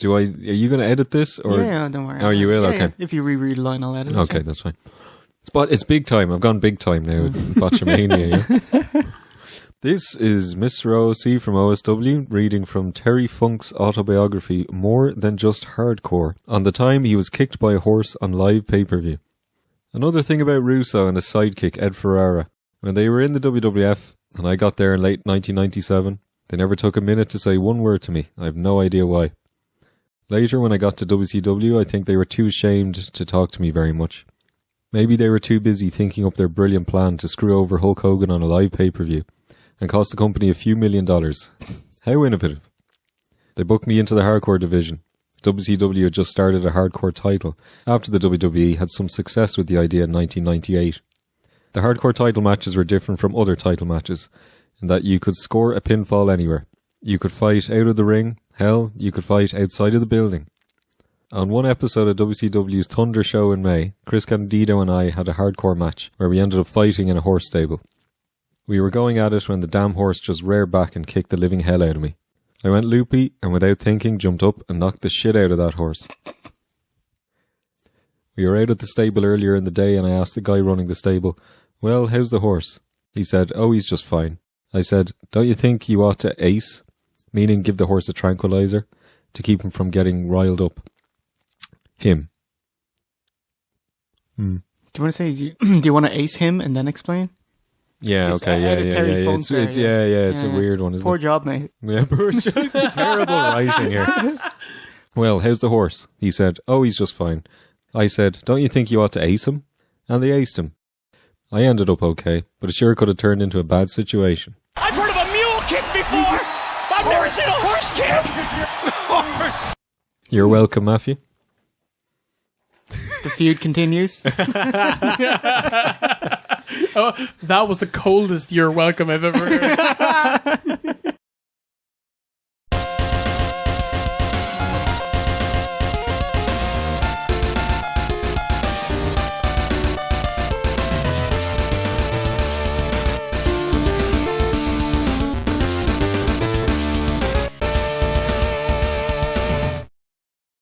Are you going to edit this? Or? Yeah, don't worry. Oh, you will? Okay. Yeah. If you reread a line, I'll edit it. Okay, that's fine. But it's big time. I've gone big time now with Botchamania. Yeah? This is Mr. OOC from OSW reading from Terry Funk's autobiography, More Than Just Hardcore, on the time he was kicked by a horse on live pay-per-view. Another thing about Russo and his sidekick, Ed Ferrara. When they were in the WWF, and I got there in late 1997, they never took a minute to say one word to me. I have no idea why. Later, when I got to WCW, I think they were too ashamed to talk to me very much. Maybe they were too busy thinking up their brilliant plan to screw over Hulk Hogan on a live pay-per-view and cost the company a few $1 million. How innovative. They booked me into the hardcore division. WCW had just started a hardcore title after the WWE had some success with the idea in 1998. The hardcore title matches were different from other title matches in that you could score a pinfall anywhere. You could fight out of the ring. Hell, you could fight outside of the building. On one episode of WCW's Thunder show in May, Chris Candido and I had a hardcore match where we ended up fighting in a horse stable. We were going at it when the damn horse just reared back and kicked the living hell out of me. I went loopy and without thinking jumped up and knocked the shit out of that horse. We were out at the stable earlier in the day and I asked the guy running the stable, "Well, how's the horse?" He said, "Oh, he's just fine." I said, "Don't you think you ought to ace?" Meaning give the horse a tranquilizer to keep him from getting riled up. Him. Do you want to say, do you want to ace him and then explain? Yeah, Just okay, yeah. It's a weird one, isn't Poor it? job, mate. Yeah, poor job. Terrible writing here. Well, how's the horse? He said, "Oh, he's just fine." I said, "Don't you think you ought to ace him?" And they aced him. I ended up okay, but it sure could have turned into a bad situation. I've heard of a mule kick before! I've never seen a horse kick! You're welcome, Matthew. The feud continues. Oh, that was the coldest "you're welcome" I've ever heard.